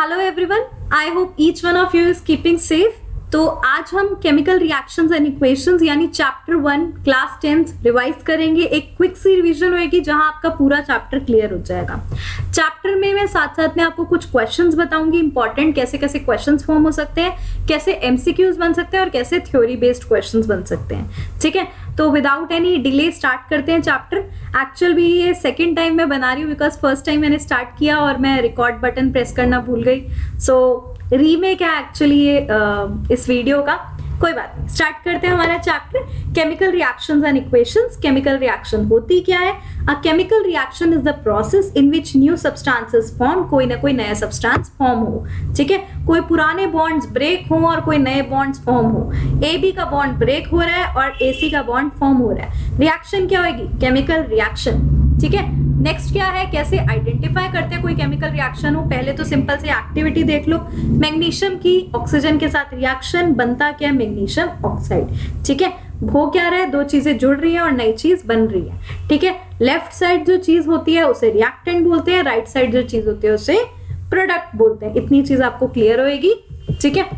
Hello everyone, I hope each one of you is keeping safe. तो आज हम chemical reactions and equations यानी chapter 1 class 10 revise करेंगे। एक क्विक सी revision होगी जहां आपका पूरा चैप्टर क्लियर हो जाएगा। चैप्टर में मैं साथ साथ में आपको कुछ क्वेश्चंस बताऊंगी इंपॉर्टेंट, कैसे कैसे क्वेश्चंस फॉर्म हो सकते हैं, कैसे एमसीक्यूज बन सकते हैं और कैसे थ्योरी बेस्ड क्वेश्चंस बन सकते हैं। ठीक है, तो विदाउट एनी डिले स्टार्ट करते हैं चैप्टर। एक्चुअल भी ये सेकेंड टाइम मैं बना रही हूँ बिकॉज फर्स्ट टाइम मैंने स्टार्ट किया और मैं रिकॉर्ड बटन प्रेस करना भूल गई। सो रीमेक है एक्चुअली ये इस वीडियो का, कोई बात नहीं। स्टार्ट करते हैं हमारा chapter chemical reactions and equations. Chemical reaction होती क्या है? अ chemical reaction is the process in which new substances form, कोई ना कोई नया सब्सटेंस फॉर्म हो। ठीक है, कोई पुराने बॉन्ड्स ब्रेक हो और कोई नए बॉन्ड्स फॉर्म हो। ए बी का बॉन्ड ब्रेक हो रहा है और ए सी का बॉन्ड फॉर्म हो रहा है। रिएक्शन क्या होगी? Chemical reaction. ठीक है, नेक्स्ट क्या है, कैसे आइडेंटिफाई करते हैं कोई केमिकल रिएक्शन हो? पहले तो सिंपल से एक्टिविटी देख लो। मैग्नीशियम की ऑक्सीजन के साथ रिएक्शन, बनता क्या है? Magnesium oxide. ठीक है, हो क्या रहा है? दो चीजें जुड़ रही हैं और नई चीज बन रही है। ठीक है, लेफ्ट साइड जो चीज होती है उसे रिएक्टेंट बोलते हैं, राइट साइड जो चीज होती है उसे प्रोडक्ट बोलते हैं। इतनी चीज आपको क्लियर होएगी। ठीक है,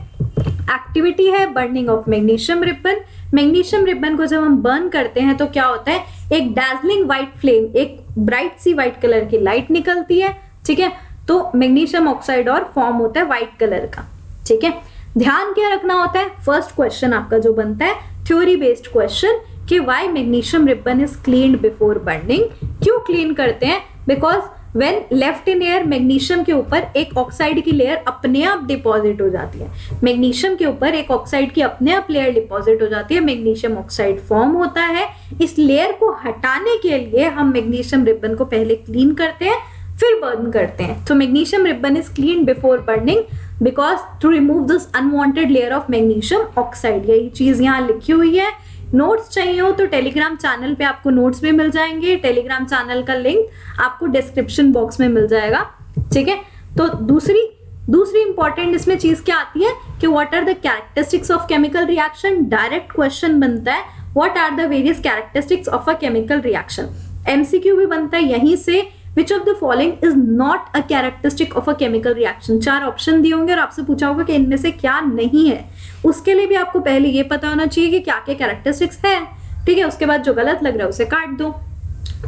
एक्टिविटी है burning of magnesium ribbon. Magnesium ribbon को जब हम बर्न करते हैं तो क्या होता है? एक डैजलिंग व्हाइट फ्लेम, एक ब्राइट सी व्हाइट कलर की लाइट निकलती है। ठीक है, तो मैग्नीशियम ऑक्साइड और फॉर्म होता है व्हाइट कलर का। ठीक है, ध्यान क्या रखना होता है? फर्स्ट क्वेश्चन आपका जो बनता है थ्योरी बेस्ड क्वेश्चन कि why magnesium ribbon is cleaned before burning. क्यों क्लीन करते हैं? Because when left in air, magnesium के ऊपर एक ऑक्साइड की लेयर अपने आप डिपॉजिट हो जाती है। मैग्नीशियम के ऊपर एक ऑक्साइड की अपने आप लेयर डिपॉजिट हो जाती है, मैग्नीशियम ऑक्साइड फॉर्म होता है। इस लेयर को हटाने के लिए हम मैग्नीशियम रिबन को पहले क्लीन करते हैं फिर बर्न करते हैं। तो magnesium ribbon is clean before burning because to remove this unwanted layer of magnesium oxide. यही चीज यहाँ लिखी हुई है। नोट्स चाहिए हो तो टेलीग्राम चैनल पे आपको नोट्स भी मिल जाएंगे। टेलीग्राम चैनल का लिंक आपको डिस्क्रिप्शन बॉक्स में मिल जाएगा। ठीक है, तो दूसरी इंपॉर्टेंट इसमें चीज क्या आती है कि what are the characteristics of chemical reaction. Direct question बनता है what are the various characteristics of a chemical reaction. MCQ भी बनता है यहीं से, which of the following is not a characteristic of a chemical reaction. 4 option दिए होंगे और आपसे पूछा होगा कि इनमें से क्या नहीं है। उसके लिए भी आपको पहले ये पता होना चाहिए कि क्या क्या कैरेक्टरिस्टिक्स है। ठीक है, उसके बाद जो गलत लग रहा है उसे काट दो।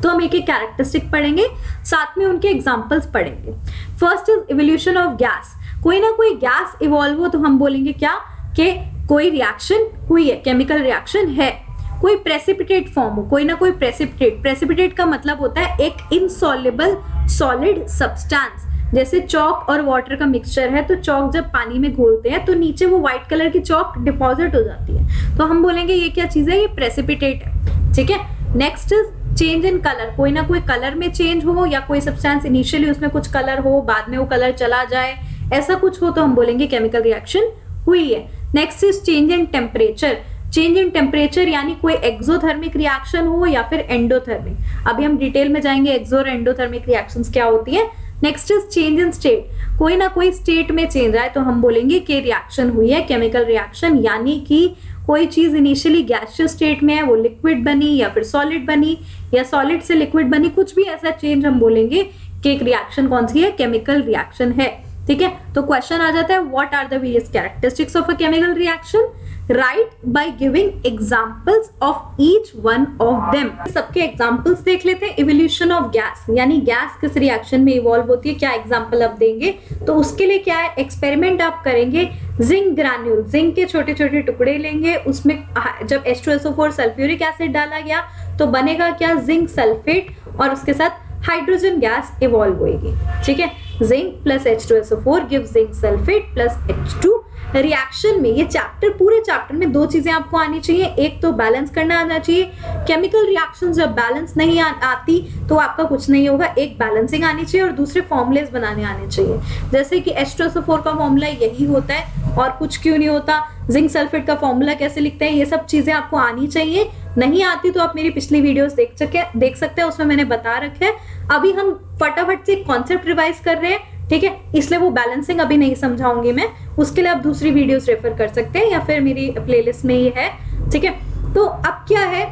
तो हम एक एक कैरेक्टरिस्टिक पढ़ेंगे, साथ में उनके एग्जांपल्स पढ़ेंगे। First is evolution of gas. कोई ना कोई गैस इवॉल्व हो तो हम बोलेंगे क्या कि कोई रिएक्शन हुई है, केमिकल रिएक्शन है। कोई प्रेसिपिटेट फॉर्म हो, कोई ना कोई प्रेसिपिटेट का मतलब होता है एक इनसॉल्युबल सॉलिड सब्सटेंस। जैसे चॉक और वाटर का मिक्सचर है तो चॉक जब पानी में घोलते हैं तो नीचे वो व्हाइट कलर की चॉक डिपॉजिट हो जाती है, तो हम बोलेंगे ये क्या चीज है? ये प्रेसिपिटेट है। ठीक है, next is change in colour. कोई ना कोई कलर में चेंज हो या कोई सब्सटेंस इनिशियली उसमें कुछ कलर हो, बाद में वो कलर चला जाए, ऐसा कुछ हो तो हम बोलेंगे केमिकल रिएक्शन हुई है। Next is change in temperature. Change in temperature यानी कोई एक्सोथर्मिक रिएक्शन हो या फिर एंडोथर्मिक। अभी हम डिटेल में जाएंगे एक्सो और एंडोथर्मिक रिएक्शंस क्या होती है। Next is change in state. कोई ना कोई स्टेट में चेंज आए तो हम बोलेंगे कि रिएक्शन हुई है केमिकल रिएक्शन, यानी कि कोई चीज इनिशियली गैसियस स्टेट में है वो लिक्विड बनी या फिर सॉलिड बनी या सॉलिड से लिक्विड बनी, कुछ भी ऐसा चेंज हम बोलेंगे कि एक रिएक्शन कौन सी है? केमिकल रिएक्शन है। ठीक है, तो क्वेश्चन आ जाता है what are the various characteristics of a chemical reaction. Write by giving examples of each one of them. सबके एग्जांपल्स देख लेते हैं। इवोल्यूशन ऑफ गैस यानी गैस किस रिएक्शन में इवॉल्व होती है, क्या एग्जांपल आप देंगे? तो उसके लिए क्या है, एक्सपेरिमेंट आप करेंगे। जिंक ग्रैन्यूल, जिंक के छोटे छोटे टुकड़े लेंगे, उसमें जब H2SO4 सल्फ्यूरिक एसिड डाला गया तो बनेगा क्या? जिंक सल्फेट, और उसके साथ हाइड्रोजन गैस इवॉल्व होगी। ठीक है, zinc plus H2SO4 gives zinc sulphate plus H2। Reaction में ये चैप्टर, पूरे चैप्टर में 2 चीजें आपको आनी चाहिए। एक तो बैलेंस करना आना चाहिए। केमिकल रिएक्शन जब बैलेंस नहीं आती तो आपका कुछ नहीं होगा। एक बैलेंसिंग आनी चाहिए और दूसरे फॉर्मुलेस बनाने आने चाहिए। जैसे कि H2SO4 का फॉर्मूला यही होता है और कुछ क्यों नहीं होता। जिंक सल्फेट का फॉर्मूला कैसे लिखते हैं, ये सब चीजें आपको आनी चाहिए। नहीं आती तो आप मेरी पिछली वीडियोस देख सकते हैं, उसमें मैंने बता रखा है। अभी हम फटाफट से कॉन्सेप्ट रिवाइज कर रहे हैं। ठीक है, इसलिए वो बैलेंसिंग अभी नहीं समझाऊंगी मैं, उसके लिए आप दूसरी वीडियोस रेफर कर सकते हैं या फिर मेरी प्लेलिस्ट में ही है। ठीक है, तो अब क्या है,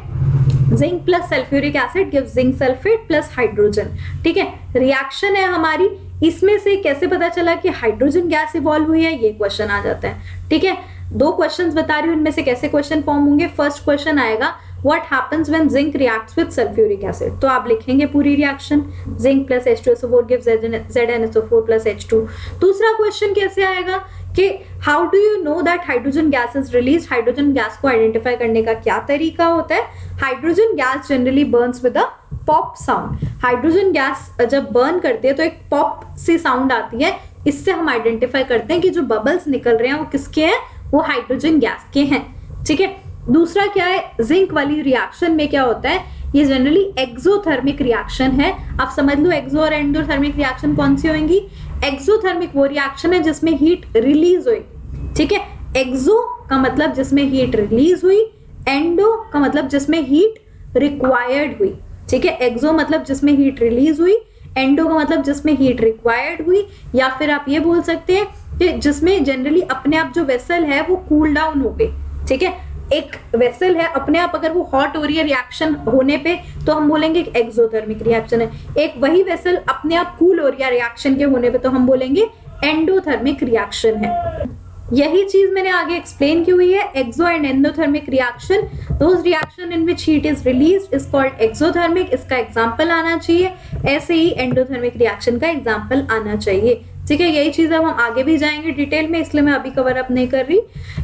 zinc plus sulphuric acid gives zinc sulphate plus hydrogen. ठीक है, रिएक्शन है हमारी इसमें से कैसे पता चला कि हाइड्रोजन गैस इवॉल्व हुई है, ये क्वेश्चन आ जाता है। ठीक है, 2 क्वेश्चंस बता रही हूँ, इनमें से कैसे क्वेश्चन फॉर्म होंगे। फर्स्ट क्वेश्चन आएगा what happens when zinc reacts with sulphuric acid, तो आप लिखेंगे पूरी reaction, zinc plus H2SO4 gives ZnSO4 plus H2। दूसरा क्वेश्चन कैसे आएगा कि how do you know that hydrogen gas is release, hydrogen gas को आइडेंटिफाई करने का क्या तरीका होता है। Hydrogen gas generally Burns with a pop sound, hydrogen gas जब बर्न करती है तो एक पॉप सी साउंड आती है, इससे हम आइडेंटिफाई करते हैं कि जो बबल्स निकल रहे हैं वो किसके हैं, वो हाइड्रोजन गैस के हैं। ठीक है, दूसरा क्या है, जिंक वाली रिएक्शन में क्या होता है, ये जनरली एक्सोथर्मिक रिएक्शन है। आप समझ लो एक्सो और एंडोथर्मिक रिएक्शन कौन सी होंगी। एक्सोथर्मिक वो रिएक्शन है जिसमें हीट रिलीज हुई। ठीक है, एक्सो का मतलब जिसमें हीट रिलीज हुई, एंडो का मतलब जिसमें हीट रिक्वायर्ड हुई। ठीक है, एक्सो मतलब जिसमें हीट रिलीज हुई, एंडो का मतलब जिसमें हीट रिक्वायर्ड हुई, या फिर आप ये बोल सकते हैं कि जिसमें जनरली अपने आप जो वेसल है वो कूल डाउन हो गई। ठीक है, एक वेसल है अपने आप अगर वो हॉट हो रही है रिएक्शन होने पे तो हम बोलेंगे एक्सोथर्मिक रिएक्शन है। एक वही वेसल अपने आप कूल हो रही है रिएक्शन के होने पे तो हम बोलेंगे एंडोथर्मिक रिएक्शन है। यही चीज मैंने आगे एक्सप्लेन की हुई है। Exo and endothermic reaction, those reaction in which heat is released is called exothermic, इसका एग्जांपल आना चाहिए। ऐसे ही एंडोथर्मिक रिएक्शन का एग्जांपल आना चाहिए। ठीक है, यही चीज अब हम आगे भी जाएंगे डिटेल में, इसलिए मैं अभी कवर अप नहीं कर रही।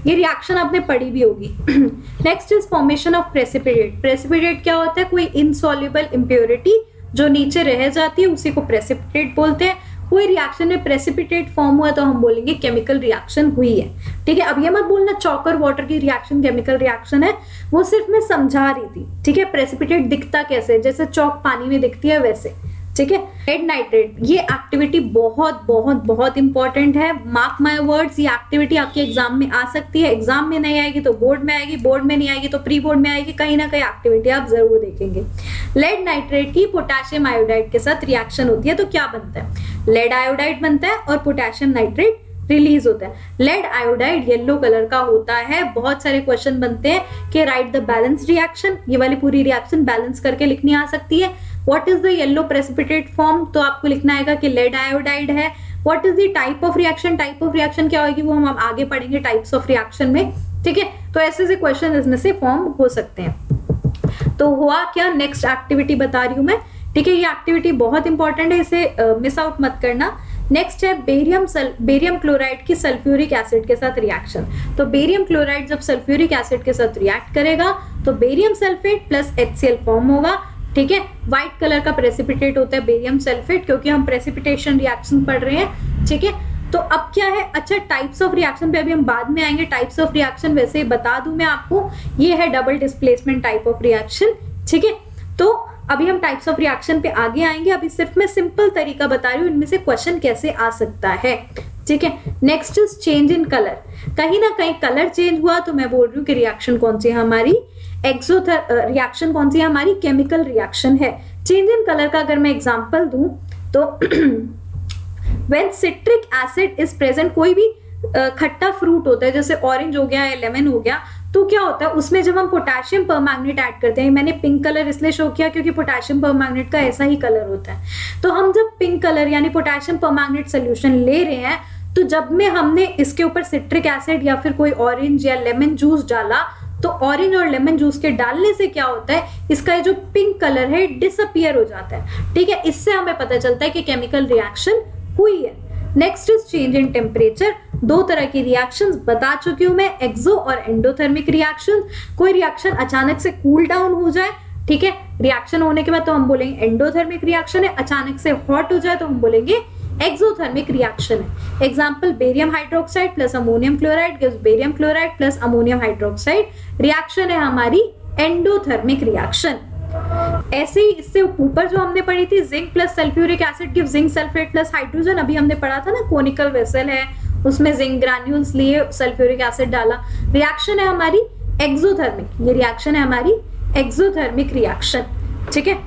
ये रिएक्शन आपने पढ़ी भी होगी। Next is formation of precipitate. Precipitate क्या होता है, कोई इनसॉल्युबल इम्प्योरिटी जो नीचे रह जाती है उसी को प्रेसिपिटेट बोलते हैं। कोई रिएक्शन में प्रेसिपिटेट फॉर्म हुआ तो हम बोलेंगे केमिकल रिएक्शन हुई है। ठीक है, अब ये मत बोलना चॉक और वाटर की रिएक्शन केमिकल रिएक्शन है, वो सिर्फ मैं समझा रही थी। ठीक है, प्रेसिपिटेट दिखता कैसे, जैसे चॉक पानी में दिखती है वैसे। ठीक है, लेड नाइट्रेट, ये एक्टिविटी बहुत बहुत बहुत इंपॉर्टेंट है। मार्क माय वर्ड्स, ये एक्टिविटी आपके एग्जाम में आ सकती है। एग्जाम में नहीं आएगी तो बोर्ड में आएगी, बोर्ड में नहीं आएगी तो प्री बोर्ड में आएगी, कहीं ना कहीं एक्टिविटी आप जरूर देखेंगे। लेड नाइट्रेट की पोटेशियम आयोडाइड के साथ रिएक्शन होती है तो क्या बनता है, लेड आयोडाइड बनता है और पोटेशियम नाइट्रेट रिलीज होता है। लेड आयोडाइड येलो कलर का होता है। बहुत सारे क्वेश्चन बनते हैं कि राइट द बैलेंस रिएक्शन, ये वाली पूरी रिएक्शन बैलेंस करके लिखनी आ सकती है। What is the yellow precipitate form, तो आपको लिखना आएगा कि लेड आयोडाइड है। What is the type of reaction, type of reaction क्या होगी वो हम आगे पढ़ेंगे टाइप्स ऑफ रिएक्शन में। ठीक है, तो ऐसे से क्वेश्चन इसमें से फॉर्म हो सकते हैं। तो हुआ क्या, नेक्स्ट एक्टिविटी बता रही हूं मैं। ठीक है, ये एक्टिविटी बहुत इंपॉर्टेंट है, इसे मिस आउट मत करना। नेक्स्ट है बेरियम क्लोराइड की सल्फ्यूरिक एसिड के साथ रिएक्शन। तो बेरियम क्लोराइड जब सल्फ्यूरिक एसिड के साथ रिएक्ट करेगा तो barium sulphate plus HCl form होगा। ठीक है, व्हाइट कलर का प्रेसिपिटेट होता है बेरियम सल्फेट, क्योंकि हम प्रेसिपिटेशन रिएक्शन पढ़ रहे हैं। ठीक है, तो अब क्या है, अच्छा टाइप्स ऑफ रिएक्शन पे अभी हम बाद में आएंगे। टाइप्स ऑफ रिएक्शन वैसे ही बता दूं मैं आपको, ये है double displacement type of reaction. ठीक है, तो अभी हम टाइप्स ऑफ रिएक्शन पे आगे आएंगे। अभी सिर्फ मैं सिंपल तरीका बता रही हूँ इनमें से क्वेश्चन कैसे आ सकता है। ठीक है, next is change in colour. कहीं ना कहीं कलर चेंज हुआ तो मैं बोल रही हूँ कि रिएक्शन कौन सी है हमारी, रिएक्शन कौन सी है हमारी, केमिकल रिएक्शन है। चेंज इन कलर का अगर मैं एग्जांपल दूं तो when citric acid is present, कोई भी खट्टा फ्रूट होता है जैसे ऑरेंज हो गया या लेमन हो गया, तो क्या होता है उसमें जब हम पोटेशियम परमैंगनेट ऐड करते हैं, मैंने पिंक कलर इसलिए शो किया क्योंकि पोटेशियम परमैंगनेट का ऐसा ही कलर होता है। तो हम जब पिंक कलर यानी पोटेशियम परमैंगनेट सोल्यूशन ले रहे हैं तो जब में हमने इसके ऊपर सिट्रिक एसिड या फिर कोई ऑरेंज या लेमन जूस डाला तो ऑरेंज और लेमन जूस के डालने से क्या होता है, इसका जो पिंक कलर है डिसअपियर हो जाता है। ठीक है, इससे हमें पता चलता है कि केमिकल रिएक्शन हुई है। Next is change in temperature. 2 तरह की रिएक्शंस बता चुकी हूं मैं, एक्सो और एंडोथर्मिक रिएक्शन। कोई रिएक्शन अचानक से कूल डाउन हो जाए, ठीक है, रिएक्शन होने के बाद तो हम बोलेंगे एंडोथर्मिक रिएक्शन है। अचानक से हॉट हो जाए तो हम बोलेंगे एक्सोथर्मिक रिएक्शन है। Example barium hydroxide plus ammonium chloride gives barium chloride plus ammonium hydroxide. Reaction है हमारी एंडोथर्मिक रिएक्शन। ऐसे ही इससे ऊपर जो हमने पढ़ी थी zinc plus sulphuric acid give zinc sulphate plus hydrogen, अभी हमने पढ़ा था ना, कोनिकल वेसल है उसमें जिंक ग्रैन्यूल्स लिए सल्फ्यूरिक एसिड डाला। रिएक्शन है हमारी एक्सोथर्मिक, ये रिएक्शन है हमारी एक्सोथर्मिक रिएक्शन। ठीक है,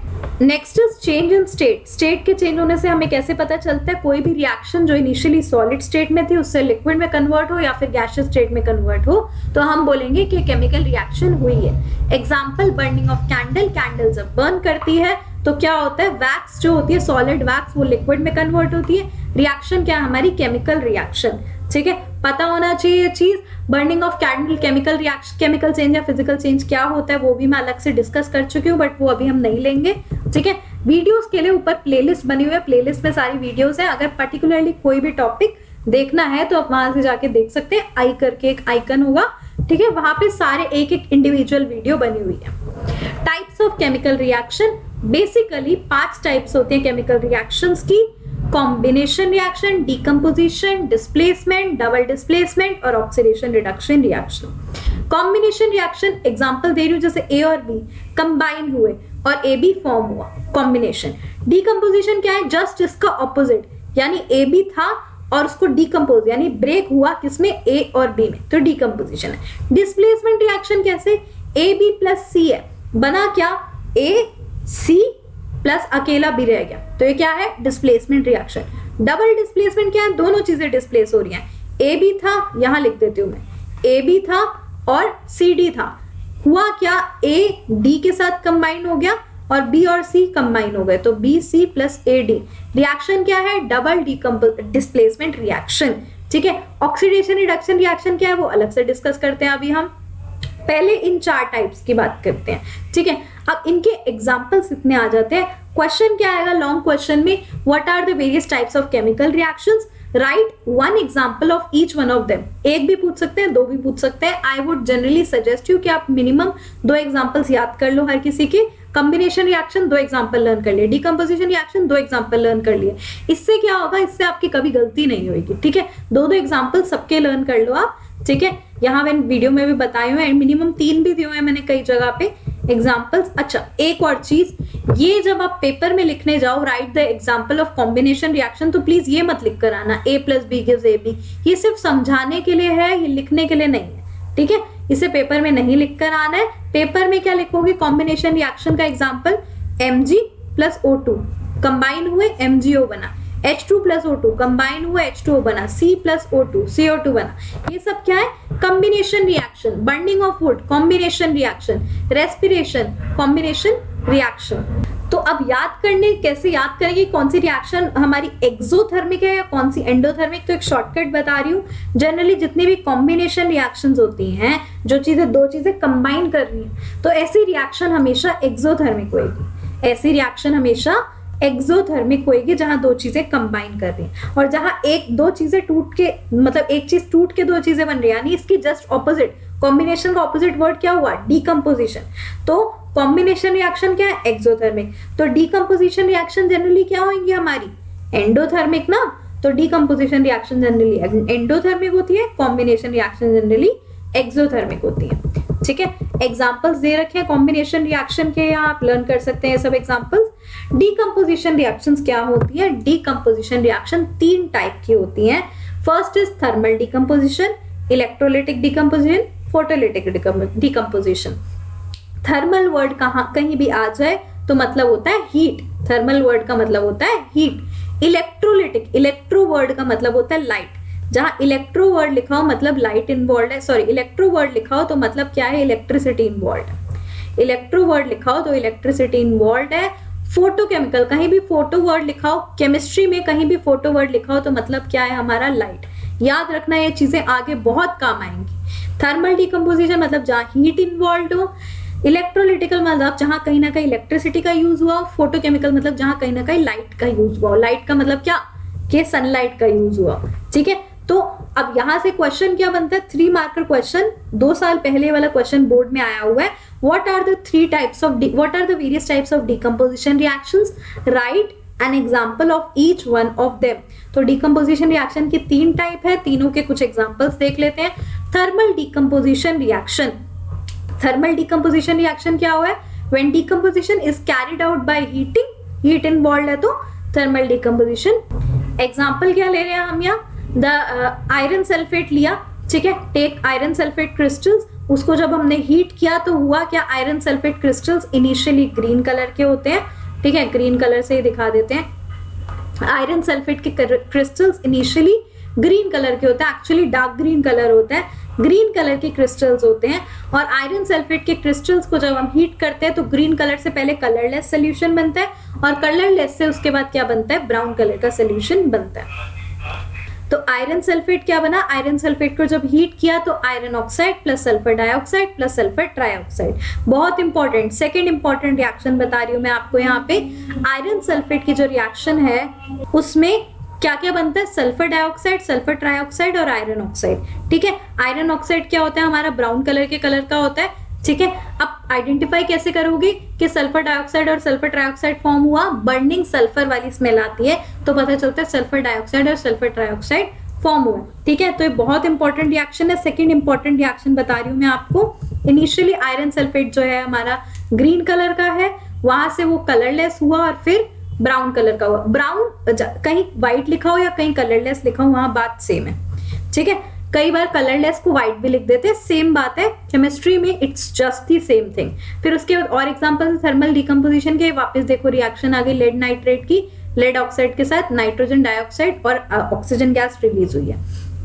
next is change in state. State के चेंज होने से हमें कैसे पता चलता है, कोई भी रिएक्शन जो इनिशियली सॉलिड स्टेट में थी उससे लिक्विड में कन्वर्ट हो या फिर गैसियस स्टेट में कन्वर्ट हो तो हम बोलेंगे कि केमिकल रिएक्शन हुई है। Example burning of candle, candle जब बर्न करती है तो क्या होता है, वैक्स जो होती है सॉलिड वैक्स वो लिक्विड में कन्वर्ट होती है। रिएक्शन क्या है हमारी, केमिकल रिएक्शन, ठीक है, पता होना चाहिए ये चीज। Burning of candle, chemical reaction, chemical change या फिजिकल चेंज क्या होता है वो भी मैं अलग से डिस्कस कर चुकी हूँ, बट वो अभी हम नहीं लेंगे, ठीक है। वीडियोस के लिए ऊपर प्लेलिस्ट बनी हुई है, प्लेलिस्ट में सारी वीडियोस है, अगर पर्टिकुलरली कोई भी टॉपिक देखना है तो आप वहां से जाके देख सकते हैं, आई करके एक आइकन होगा, ठीक है, वहां पे सारे एक एक इंडिविजुअल वीडियो बनी हुई है। Types of chemical reaction, basically 5 types होते हैं केमिकल रिएक्शंस की, combination reaction, decomposition, displacement, double displacement और oxidation reduction reaction. Combination reaction example दे रही हूं, जैसे ए और बी कंबाइन हुए और ए बी फॉर्म हुआ, कॉम्बिनेशन। डीकम्पोजिशन क्या है, जस्ट इसका ऑपोजिट, यानी ए बी था और उसको डीकम्पोज यानी ब्रेक हुआ किसमें, ए और बी में, तो डीकम्पोजिशन है। डिस्प्लेसमेंट रिएक्शन कैसे, ए बी प्लस सी है, बना क्या, ए सी प्लस अकेला बी रह गया, तो ये क्या है, डिस्प्लेसमेंट रिएक्शन। डबल डिस्प्लेसमेंट क्या है, दोनों चीजें डिस्प्लेस हो रही हैं, ए बी था, यहां लिख देती हूं मैं, ए बी था और सी डी था, हुआ क्या, ए डी के साथ कंबाइन हो गया और बी और सी कंबाइन हो गए, तो B C plus A D, reaction क्या है, डबल डिस्प्लेसमेंट रिएक्शन, ठीक है। ऑक्सीडेशन रिडक्शन रिएक्शन क्या है वो अलग से डिस्कस करते हैं, अभी हम पहले इन 4 टाइप्स की बात करते हैं, ठीक है। अब इनके एग्जांपल्स इतने आ जाते हैं, क्वेश्चन क्या आएगा लॉन्ग क्वेश्चन में, what are the various types of chemical reactions, write one example of each one of them, एक भी पूछ सकते हैं, 2 भी पूछ सकते हैं। I would generally suggest you कि आप मिनिमम 2 एग्जाम्पल्स याद कर लो हर किसी के। कॉम्बिनेशन रिएक्शन 2 एग्जाम्पल लर्न कर लिए, डीकम्पोजिशन रिएक्शन 2 एग्जाम्पल लर्न कर लिए, इससे क्या होगा, इससे आपकी कभी गलती नहीं होगी, ठीक है। 2-2 एग्जाम्पल सबके लर्न कर लो आप, ठीक है। यहाँ मैंने वीडियो में भी बताए हुए हैं, मिनिमम 3 भी दिए हुए हैं मैंने कई जगह पे एग्जाम्पल्स। अच्छा, एक और चीज, ये जब आप पेपर में लिखने जाओ, write the example of combination reaction, तो प्लीज ये मत लिख कर आना A plus B gives A B, ये सिर्फ समझाने के लिए है, ये लिखने के लिए नहीं है, ठीक है। इसे पेपर में नहीं लिख कर आना है। पेपर में क्या लिखोगे, कॉम्बिनेशन रिएक्शन का example, Mg plus O2 combine हुए MgO बना, H2 प्लस O2 कंबाइन हुआ H2O बना, C प्लस O2 CO2 बना, ये सब क्या है, combination reaction. Burning of would combination reaction, respiration combination reaction. तो अब याद करने, कैसे याद करेंगे कौन सी रिएक्शन हमारी एक्सोथर्मिक है या कौन सी एंडोथर्मिक, तो एक शॉर्टकट बता रही हूँ। जनरली जितनी भी कॉम्बिनेशन रिएक्शंस होती हैं, जो चीजें 2 चीजें कंबाइन कर रही हैं, तो ऐसी रिएक्शन हमेशा एक्सोथर्मिक होगी, ऐसी रिएक्शन हमेशा एक्सोथर्मिक होएगी जहां 2 चीजें कंबाइन कर रही हैं, और जहां 1-2 चीजें टूट के, मतलब एक चीज टूट के 2 चीजें बन रही है, यानी इसकी जस्ट ऑपोजिट, कॉम्बिनेशन का ऑपोजिट वर्ड क्या हुआ, डीकम्पोजिशन। तो कॉम्बिनेशन रिएक्शन क्या है, एक्सोथर्मिक, तो डीकम्पोजिशन रिएक्शन जनरली क्या होंगी हमारी, एंडोथर्मिक ना, तो डीकम्पोजिशन रिएक्शन जनरली एंडोथर्मिक होती है, कॉम्बिनेशन रिएक्शन जनरली एक्सोथर्मिक होती है, ठीक है। एग्जांपल्स दे रखे हैं कॉम्बिनेशन रिएक्शन के, यहाँ आप लर्न कर सकते हैं सब एग्जांपल्स। डीकम्पोजिशन रिएक्शंस क्या होती है, डीकम्पोजिशन रिएक्शन 3 टाइप की होती हैं। First is thermal decomposition, electrolytic decomposition, photolytic decomposition. Thermal word कहीं भी आ जाए तो मतलब होता है हीट, थर्मल वर्ड का मतलब होता है हीट। इलेक्ट्रोलिटिक, इलेक्ट्रो वर्ड का मतलब होता है लाइट, जहां इलेक्ट्रो वर्ड लिखा हो मतलब लाइट इन्वॉल्व है, सॉरी इलेक्ट्रो वर्ड लिखा हो तो मतलब क्या है, इलेक्ट्रिसिटी इन्वॉल्व है, इलेक्ट्रो वर्ड लिखा हो तो इलेक्ट्रिसिटी इन्वॉल्व है। फोटोकेमिकल, कहीं भी फोटो वर्ड लिखा हो, केमिस्ट्री में कहीं भी फोटो वर्ड लिखा हो तो मतलब क्या है हमारा, लाइट। याद रखना, ये चीजें आगे बहुत काम आएंगी। थर्मल डीकम्पोजिशन मतलब जहां हीट इन्वॉल्व हो, इलेक्ट्रोलिटिकल मतलब जहां कहीं ना कहीं इलेक्ट्रिसिटी का यूज हुआ, फोटोकेमिकल मतलब जहां कहीं ना कहीं लाइट का यूज हुआ। लाइट का मतलब क्या, कि सनलाइट का यूज हुआ, ठीक है। तो अब यहां से क्वेश्चन क्या बनता है, 3 मार्कर क्वेश्चन, 2 साल पहले वाला क्वेश्चन बोर्ड में आया हुआ है। What are the various types of decomposition reactions, write an example of each one of them. तो डीकम्पोजिशन रिएक्शन की 3 टाइप है, तीनों के कुछ एग्जाम्पल्स देख लेते हैं। Thermal decomposition reaction, thermal decomposition reaction क्या हुआ है, when decomposition is carried out by heating, heat involve है तो थर्मल डीकम्पोजिशन। एग्जाम्पल क्या ले रहे हैं हम यहाँ, द आयरन सल्फेट लिया, ठीक है, टेक आयरन सल्फेट क्रिस्टल्स, उसको जब हमने हीट किया तो हुआ क्या, iron sulphate crystals initially green colour के होते हैं, ठीक है, ग्रीन कलर से ही दिखा देते हैं। आयरन सल्फेट के क्रिस्टल्स इनिशियली ग्रीन कलर के होते हैं, एक्चुअली डार्क ग्रीन कलर होता है, ग्रीन कलर के क्रिस्टल्स होते हैं। और आयरन सल्फेट के क्रिस्टल्स को जब हम हीट करते हैं तो ग्रीन कलर से पहले कलरलेस सोल्यूशन बनता है और कलरलेस से उसके बाद क्या बनता है, ब्राउन कलर का सोल्यूशन बनता है। तो आयरन सल्फेट क्या बना, आयरन सल्फेट को जब हीट किया तो iron oxide plus sulphur dioxide plus sulphur trioxide. बहुत इंपॉर्टेंट, सेकेंड इंपॉर्टेंट रिएक्शन बता रही हूं मैं आपको यहाँ पे। आयरन सल्फेट की जो रिएक्शन है उसमें क्या क्या बनता है, सल्फर डाइऑक्साइड, सल्फर ट्राइऑक्साइड और आयरन ऑक्साइड। ठीक है, आयरन ऑक्साइड क्या होता है, हमारा ब्राउन कलर के कलर का होता है। ठीक है, अब आइडेंटिफाई कैसे करोगे कि सल्फर डाइऑक्साइड और सल्फर ट्राइऑक्साइड फॉर्म हुआ, बर्निंग सल्फर वाली स्मेल आती है तो पता चलता है सल्फर डाइऑक्साइड और सल्फर ट्राइऑक्साइड फॉर्म हुआ। ठीक है, तो ये बहुत इंपॉर्टेंट रिएक्शन है। सेकंड इंपॉर्टेंट रिएक्शन बता रही हूं मैं आपको। इनिशियली आयरन सल्फेट जो है हमारा ग्रीन कलर का है, वहां से वो कलरलेस हुआ और फिर ब्राउन कलर का हुआ। ब्राउन कहीं व्हाइट लिखा हो या कहीं कलरलेस लिखा हो, वहां बात सेम है। ठीक है, कई बार कलरलेस को व्हाइट भी लिख देते हैं, सेम बात है केमिस्ट्री में, it's just the same thing. फिर उसके बाद और एग्जांपल थर्मल डिकम्पोजिशन के, वापस देखो रिएक्शन आ गई लेड नाइट्रेट की, लेड ऑक्साइड के साथ नाइट्रोजन डाइऑक्साइड और ऑक्सीजन गैस रिलीज हुई है।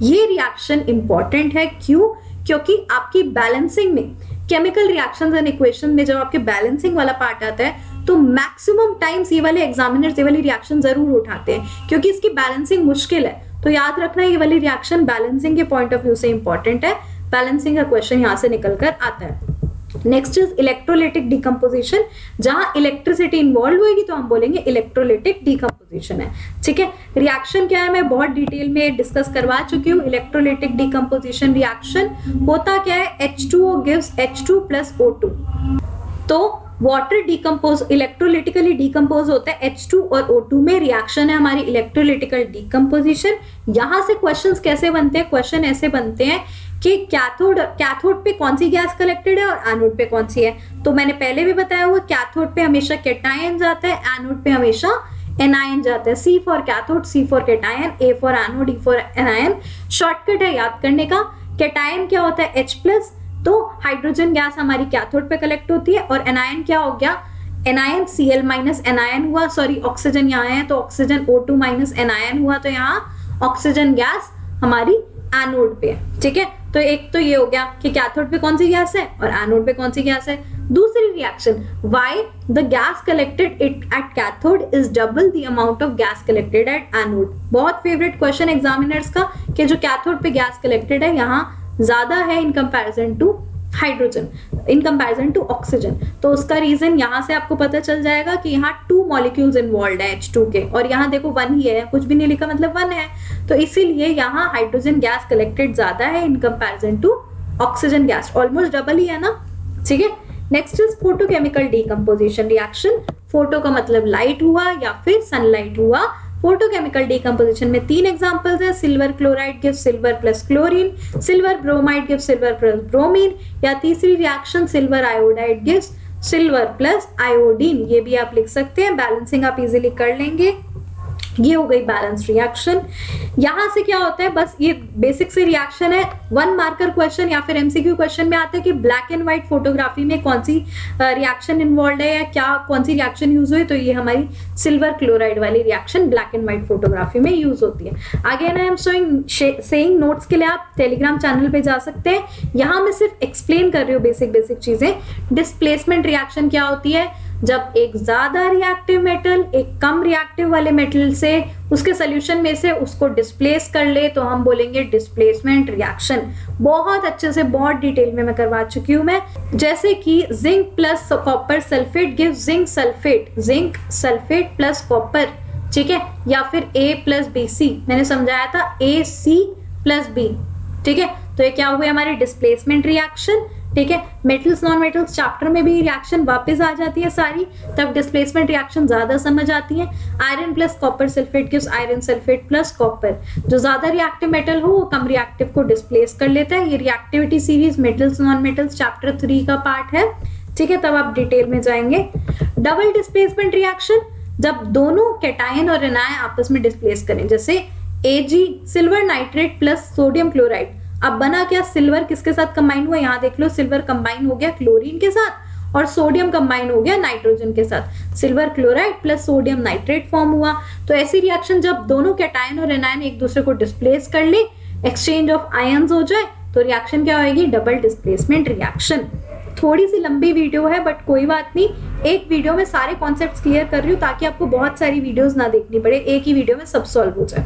ये रिएक्शन इंपॉर्टेंट है, क्यों, क्योंकि आपकी बैलेंसिंग में, केमिकल रिएक्शंस एंड इक्वेशन में जब आपके बैलेंसिंग वाला पार्ट आता है तो मैक्सिमम टाइम्स ये वाले एग्जामिनर्स ये वाली रिएक्शन जरूर उठाते हैं, क्योंकि इसकी बैलेंसिंग मुश्किल है। तो याद रखना ये वाली रिएक्शन बैलेंसिंग के पॉइंट ऑफ व्यू से इंपॉर्टेंट है, बैलेंसिंग का क्वेश्चन यहां से निकल कर आता है। नेक्स्ट इज इलेक्ट्रोलाइटिक डिकम्पोजिशन, जहां इलेक्ट्रिसिटी इन्वॉल्व होगी तो हम बोलेंगे इलेक्ट्रोलाइटिक डिकम्पोजिशन है। ठीक है, रिएक्शन क्या है मैं बहुत डिटेल में डिस्कस करवा चुकी हूँ। इलेक्ट्रोलाइटिक डिकम्पोजिशन रिएक्शन होता क्या है, H2O gives H2 plus O2। तो वाटर डिकम्पोज, इलेक्ट्रोलिटिकली डिकम्पोज होता है H2 और O2 में, रिएक्शन है हमारी इलेक्ट्रोलिटिकल डिकम्पोजिशन। यहां से क्वेश्चंस कैसे बनते हैं, क्वेश्चन ऐसे बनते हैं कि कैथोड पे कौन सी गैस कलेक्टेड है और एनोड पे कौन सी है। तो मैंने पहले भी बताया हुआ, कैथोड पे हमेशा कैटायन जाता है, एनोड पे हमेशा एनायन जाता है। C for cathode, C for cation, A for anode, E for anion. Shortcut है याद करने का। कैटायन क्या होता है, H+, तो हाइड्रोजन गैस हमारी कैथोड पे कलेक्ट होती है। और एनायन क्या हो गया, एनायन Cl- एनायन हुआ, सॉरी ऑक्सीजन यहाँ है तो ऑक्सीजन O2- एनायन हुआ, तो यहाँ ऑक्सीजन गैस हमारी एनोड पे है। ठीक है, तो एक तो ये हो गया कि कैथोड पे कौन सी गैस है और एनोड पे कौन सी गैस है। दूसरी reaction, why the gas collected at cathode is double the amount of gas collected at anode. बहुत फेवरेट क्वेश्चन एग्जामिनर्स का कि जो कैथोड पे गैस कलेक्टेड है यहाँ ज्यादा है in comparison to hydrogen, in comparison to oxygen. तो उसका रीजन यहाँ से आपको पता चल जाएगा कि यहाँ 2 मॉलिक्यूल्स इन्वॉल्व है H2 के, और यहाँ देखो 1 ही है, कुछ भी नहीं लिखा मतलब 1 है। तो इसीलिए यहाँ हाइड्रोजन गैस कलेक्टेड ज्यादा है in comparison to oxygen gas, almost double ही है ना। ठीक है, next is photochemical decomposition reaction. Photo का मतलब लाइट हुआ या फिर सनलाइट हुआ। फोटोकेमिकल डिकम्पोजिशन में 3 एग्जांपल्स हैं, silver chloride gives silver plus chlorine, silver bromide gives silver plus bromine, या तीसरी reaction silver iodide gives silver plus iodine. ये भी आप लिख सकते हैं, बैलेंसिंग आप इजीली कर लेंगे। ये हो गई बैलेंस रिएक्शन। यहां से क्या होता है, बस ये बेसिक से रिएक्शन है। 1 मार्कर क्वेश्चन या फिर एमसीक्यू क्वेश्चन में आता है कि ब्लैक एंड व्हाइट फोटोग्राफी में कौन सी रिएक्शन इन्वॉल्व है या क्या कौन सी रिएक्शन यूज हुई, तो ये हमारी सिल्वर क्लोराइड वाली reaction black and white photography में यूज होती है। Again I am saying notes के लिए आप टेलीग्राम चैनल पे जा सकते हैं। यहां मैं सिर्फ एक्सप्लेन कर रही हूँ बेसिक चीजें। डिस्प्लेसमेंट रिएक्शन क्या होती है, जब एक ज्यादा रिएक्टिव मेटल एक कम रिएक्टिव वाले मेटल से उसके सोल्यूशन में से उसको डिस्प्लेस कर ले तो हम बोलेंगे डिस्प्लेसमेंट रिएक्शन। बहुत अच्छे से बहुत डिटेल में मैं करवा चुकी हूं मैं, जैसे कि zinc plus copper sulphate give zinc sulphate, zinc sulphate plus copper. ठीक है, या फिर A प्लस BC, मैंने समझाया था AC प्लस B। ठीक है, तो ये क्या हुए हमारी डिस्प्लेसमेंट रिएक्शन। ठीक है, मेटल्स नॉन मेटल्स चैप्टर में भी रिएक्शन वापस आ जाती है सारी, तब डिस्प्लेसमेंट रिएक्शन ज्यादा समझ आती है। Iron plus copper sulphate gives iron sulphate plus copper. जो ज्यादा रिएक्टिव मेटल हो वो कम रिएक्टिव को डिस्प्लेस कर लेता है। ये reactivity series metals non metals chapter 3 का पार्ट है। ठीक है, तब आप डिटेल में जाएंगे। डबल डिस्प्लेसमेंट रिएक्शन, जब दोनों कैटायन और एनायन आपस में डिस्प्लेस करें, जैसे Ag silver nitrate plus sodium chloride. अब बना क्या, सिल्वर किसके साथ कंबाइन हुआ, यहाँ देख लो सिल्वर कंबाइन हो गया क्लोरीन के साथ, और सोडियम कंबाइन हो गया नाइट्रोजन के साथ, silver chloride plus sodium nitrate form हुआ। तो ऐसी रिएक्शन जब दोनों कैटायन और एनायन एक दूसरे को डिस्प्लेस कर ले, एक्सचेंज ऑफ आयंस हो जाए, तो रिएक्शन क्या होगी, डबल डिस्प्लेसमेंट रिएक्शन। थोड़ी सी लंबी वीडियो है बट कोई बात नहीं, एक वीडियो में सारे कॉन्सेप्ट्स क्लियर कर रही हूँ ताकि आपको बहुत सारी वीडियोस ना देखनी पड़े, एक ही वीडियो में सब सॉल्व हो जाए।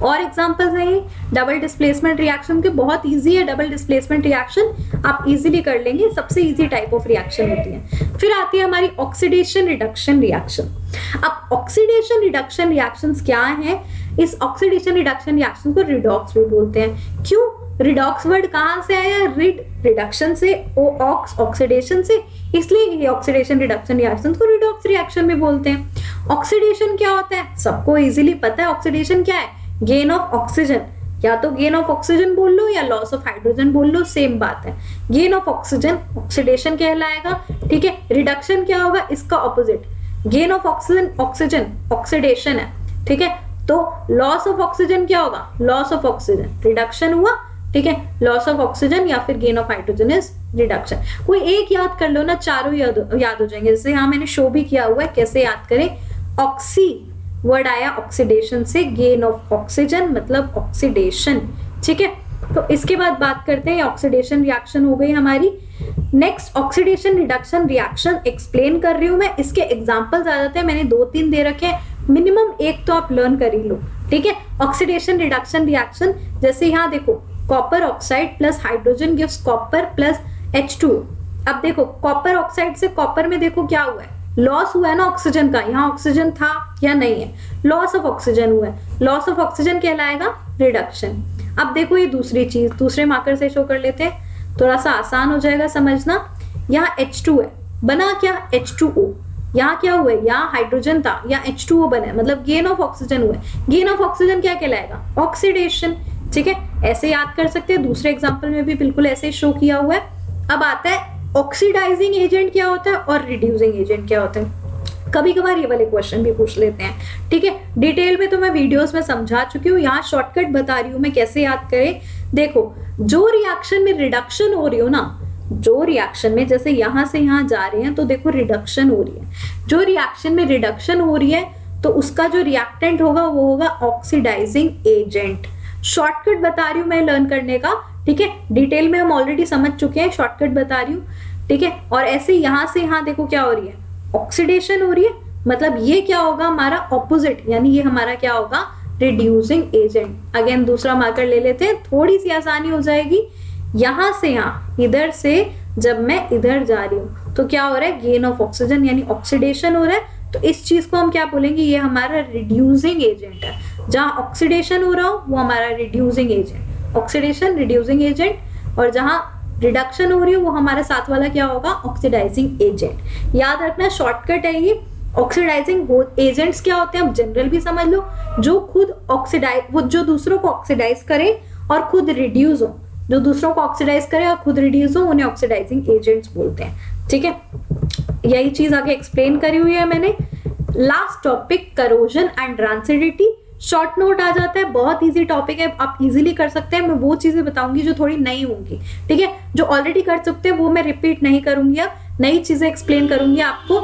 और एग्जांपल्स है ये डबल डिस्प्लेसमेंट रिएक्शन के, बहुत इजी है डबल डिस्प्लेसमेंट रिएक्शन, आप इजीली कर लेंगे, सबसे इजी टाइप ऑफ रिएक्शन होती है। फिर आती है हमारी ऑक्सीडेशन रिडक्शन रिएक्शन। अब ऑक्सीडेशन रिडक्शन रिएक्शंस क्या है, इस ऑक्सीडेशन रिडक्शन रिएक्शन को रिडॉक्स भी बोलते हैं। क्यों, रिडॉक्स वर्ड कहां से आया, रिड रिडक्शन से, ऑक्स ऑक्सीडेशन से, इसलिए ये ऑक्सीडेशन रिडक्शन रिएक्शन को रिडॉक्स रिएक्शन में बोलते हैं। ऑक्सीडेशन क्या होता है, सबको इजीली पता है ऑक्सीडेशन क्या है, गेन ऑफ ऑक्सीजन, या तो गेन ऑफ ऑक्सीजन बोल लो या लॉस ऑफ हाइड्रोजन बोल लो, सेम बात है। गेन ऑफ ऑक्सीजन ऑक्सीडेशन कहलाएगा, ठीक है। रिडक्शन क्या होगा, इसका opposite, gain of oxygen oxygen oxidation है, ठीक है। तो लॉस ऑफ ऑक्सीजन क्या होगा, लॉस ऑफ ऑक्सीजन रिडक्शन हुआ, ठीक है। लॉस ऑफ ऑक्सीजन या फिर gain of hydrogen is reduction. कोई एक याद कर लो ना, चारों याद हो जाएंगे। जैसे यहाँ मैंने शो भी किया हुआ है कैसे याद करें, ऑक्सी वर्ड आया ऑक्सीडेशन से, गेन ऑफ ऑक्सीजन मतलब ऑक्सीडेशन, ठीक है। तो इसके बाद बात करते हैं, ऑक्सीडेशन रिएक्शन हो गई हमारी। Next oxidation reduction reaction explain कर रही हूं मैं, इसके एग्जांपल्स आ जाते हैं, मैंने 2-3 दे रखे हैं, मिनिमम एक तो आप लर्न कर ही लो, ठीक है। ऑक्सीडेशन रिडक्शन रिएक्शन, जैसे यहाँ देखो copper oxide plus hydrogen gives copper plus H2। अब देखो कॉपर ऑक्साइड से कॉपर में देखो क्या हुआ है, लॉस हुआ है ना ऑक्सीजन का, यहाँ ऑक्सीजन था या नहीं है, लॉस ऑफ ऑक्सीजन हुआ है, लॉस ऑफ ऑक्सीजन कहलाएगा रिडक्शन। अब देखो ये दूसरी चीज दूसरे मार्कर से शो कर लेते हैं, थोड़ा सा आसान हो जाएगा समझना। यहाँ H2 है, बना क्या H2O, यहाँ क्या हुआ है, यहाँ हाइड्रोजन था, यहाँ H2O बना है, मतलब गेन ऑफ ऑक्सीजन हुआ है। गेन ऑफ ऑक्सीजन क्या कहलाएगा, ऑक्सीडेशन, ठीक है। ऐसे याद कर सकते हैं, दूसरे एग्जांपल में भी बिल्कुल ऐसे शो किया हुआ है। अब आता है ऑक्सीडाइजिंग एजेंट क्या होता है और रिड्यूसिंग एजेंट क्या होता है, कभी कभार ये वाले क्वेश्चन भी पूछ लेते हैं, ठीक है। डिटेल में तो मैं वीडियोस में समझा चुकी हूँ, यहाँ शॉर्टकट बता रही हूँ मैं कैसे याद करें। देखो जो रिएक्शन में रिडक्शन हो रही हो ना, जो रिएक्शन में जैसे यहां से यहां जा रहे हैं तो देखो रिडक्शन हो रही है, जो रिएक्शन में रिडक्शन हो रही है तो उसका जो रिएक्टेंट होगा वो होगा ऑक्सीडाइजिंग एजेंट। शॉर्टकट बता रही हूँ मैं लर्न करने का, ठीक है। डिटेल में हम ऑलरेडी समझ चुके हैं, शॉर्टकट बता रही हूँ, ठीक है। और ऐसे यहां से यहां देखो क्या हो रही है, ऑक्सीडेशन हो रही है, मतलब ये क्या होगा हमारा ऑपोजिट, यानी ये हमारा क्या होगा रिड्यूसिंग एजेंट। अगेन दूसरा मार्कर ले लेते हैं, थोड़ी सी आसानी हो जाएगी। यहां से यहां इधर से जब मैं इधर जा रही हूं तो क्या हो रहा है, गेन ऑफ ऑक्सीजन यानी ऑक्सीडेशन हो रहा है, तो इस चीज को हम क्या बोलेंगे, ये हमारा रिड्यूसिंग एजेंट है। जहां ऑक्सीडेशन हो रहा हो वो हमारा reducing agent, oxidation reducing agent, और जहां रिडक्शन हो रही है वो हमारा साथ वाला क्या होगा, ऑक्सीडाइजिंग एजेंट। याद रखना शॉर्टकट है ये। ऑक्सीडाइजिंग एजेंट्स क्या होते हैं, आप जनरल भी समझ लो, जो खुद ऑक्सीडाइज, वो जो दूसरों को ऑक्सीडाइज करे और खुद रिड्यूस हो, जो दूसरों को ऑक्सीडाइज करे और खुद रिड्यूस हो, उन्हें ऑक्सीडाइजिंग एजेंट्स बोलते हैं, ठीक है। यही चीज आगे एक्सप्लेन करी हुई है मैंने। Last topic corrosion and rancidity, short note आ जाता है, बहुत इजी टॉपिक है, आप इजीली कर सकते हैं। मैं वो चीजें बताऊंगी जो थोड़ी नई होंगी, ठीक है। जो ऑलरेडी कर सकते हैं वो मैं रिपीट नहीं करूंगी, अब नई चीजें एक्सप्लेन करूंगी आपको।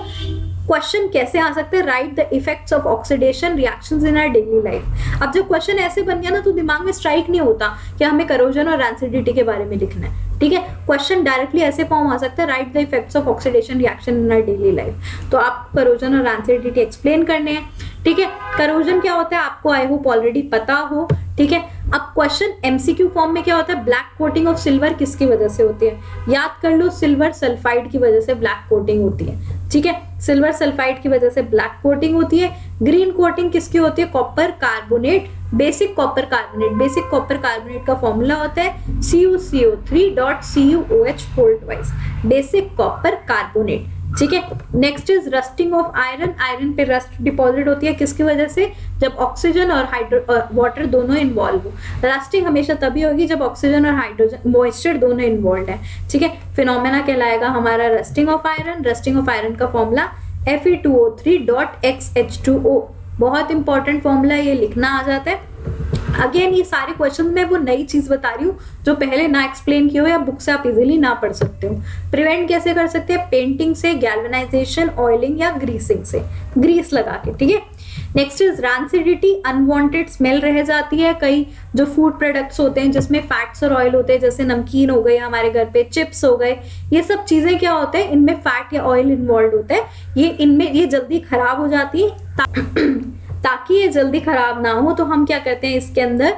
क्वेश्चन कैसे आ सकते हैं, write the effects of oxidation reactions in our daily life. अब जब क्वेश्चन ऐसे बन गया ना तो दिमाग में स्ट्राइक नहीं होता कि हमें करोजन और रैंसिडिटी के बारे में लिखना है, ठीक है। क्वेश्चन डायरेक्टली ऐसे फॉर्म आ सकता है, write the effects of oxidation reaction in our daily life. तो आप करोजन और रैंसिडिटी एक्सप्लेन करने हैं, ठीक है। करोजन क्या होता है आपको आई होप ऑलरेडी पता हो, ठीक है। अब क्वेश्चन एमसीक्यू फॉर्म में क्या होता है, ब्लैक कोटिंग ऑफ सिल्वर किसकी वजह से होती है, याद कर लो, सिल्वर सल्फाइड की वजह से ब्लैक कोटिंग होती है, ठीक है। सिल्वर सल्फाइड की वजह से ब्लैक कोटिंग होती है। ग्रीन कोटिंग किसकी होती है, copper carbonate, basic copper carbonate. Basic copper carbonate का फॉर्मूला होता है CuCO3.CuOH, बेसिक कॉपर कार्बोनेट, ठीक है। Next is rusting of iron, iron पे रस्ट डिपॉजिट होती है किसकी वजह से, जब ऑक्सीजन और वाटर दोनों इन्वॉल्व हो। रस्टिंग हमेशा तभी होगी जब ऑक्सीजन और हाइड्रोजन मॉइस्चर दोनों इन्वॉल्व है, ठीक है। फिनोमेना कहलाएगा हमारा rusting of iron. Rusting of iron का फॉर्मूला Fe2O3.XH2O, बहुत इंपॉर्टेंट फॉर्मूला, ये लिखना आ जाता है। अगेन ये सारे क्वेश्चन में वो नई चीज बता रही हूँ जो पहले ना एक्सप्लेन की हो या बुक से आप इजीली ना पढ़ सकते हो। प्रिवेंट कैसे कर सकते हैं? पेंटिंग से, गैल्वेनाइजेशन, ऑयलिंग या ग्रीसिंग से, ग्रीस लगा के, ठीक है। Next is rancidity, unwanted smell रह जाती है। कई जो फूड प्रोडक्ट्स होते हैं जिसमें फैट्स और ऑयल होते हैं, जैसे नमकीन हो गए हमारे घर पे, चिप्स हो गए, ये सब चीजें क्या होते हैं, इनमें फैट या ऑयल इन्वॉल्व होता है, ये इनमें ये जल्दी खराब हो जाती है। ताकि ये जल्दी खराब ना हो तो हम क्या करते हैं, इसके अंदर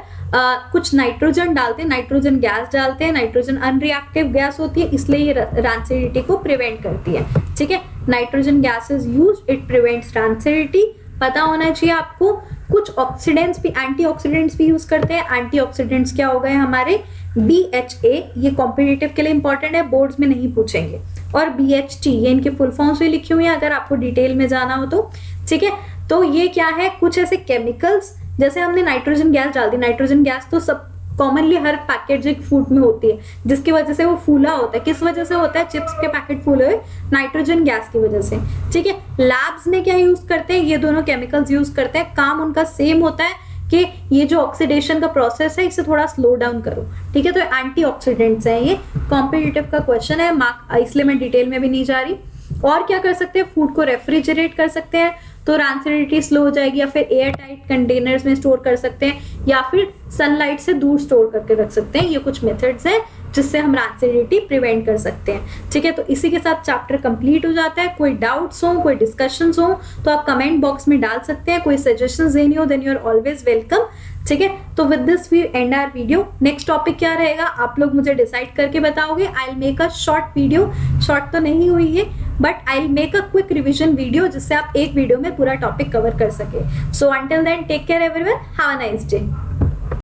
कुछ नाइट्रोजन डालते हैं, नाइट्रोजन गैस डालते हैं। नाइट्रोजन अनरिएक्टिव गैस होती है, इसलिए ये रैंसिडिटी को प्रिवेंट करती है, ठीक है। Nitrogen gas is used, it prevents rancidity. पता होना चाहिए आपको। कुछ ऑक्सीडेंट्स भी, एंटीऑक्सीडेंट्स भी यूज करते हैं। एंटीऑक्सीडेंट्स क्या हो गए हमारे? BHA, ये कॉम्पिटिटिव के लिए इंपॉर्टेंट है, बोर्ड्स में नहीं पूछेंगे। और BHT, ये इनके फुल फॉर्म्स भी लिखी हुई है अगर आपको डिटेल में जाना हो तो, ठीक है। तो ये क्या है, कुछ ऐसे केमिकल्स, जैसे हमने नाइट्रोजन गैस डाल दी, नाइट्रोजन गैस तो सब कॉमनली हर पैकेजिंग फूड में होती है, जिसकी वजह से वो फूला होता है। किस वजह से होता है चिप्स के पैकेट फूले हुए? नाइट्रोजन गैस की वजह से, ठीक है। लैब्स में क्या यूज करते हैं? ये दोनों केमिकल्स यूज करते हैं। काम उनका सेम होता है कि ये जो ऑक्सीडेशन का प्रोसेस है इसे थोड़ा स्लो डाउन करो, ठीक है। तो एंटीऑक्सीडेंट्स हैं ये। कॉम्पिटिटिव का क्वेश्चन है, मार्क, इसलिए मैं डिटेल में भी नहीं जा रही। और क्या कर सकते हैं? फूड को रेफ्रिजरेट कर सकते हैं तो रैंसिडिटी स्लो हो जाएगी, या फिर एयर टाइट कंटेनर्स में स्टोर कर सकते हैं, या फिर सनलाइट से दूर स्टोर करके रख सकते हैं। ये कुछ मेथड्स हैं जिससे हम रैंसिडिटी प्रिवेंट कर सकते हैं, ठीक है। तो इसी के साथ चैप्टर कंप्लीट हो जाता है। कोई डाउट्स हो, कोई डिस्कशंस हो तो आप कमेंट बॉक्स में डाल सकते हैं। कोई सजेशंस देनी हो then you are always welcome, ठीक है। तो with this we end our video. Next topic क्या रहेगा आप लोग मुझे डिसाइड करके बताओगे। I will make a short video, short तो नहीं हुई है but I will make a quick revision video जिससे आप एक वीडियो में पूरा टॉपिक कवर कर सके। So until then take care everyone, have a nice day.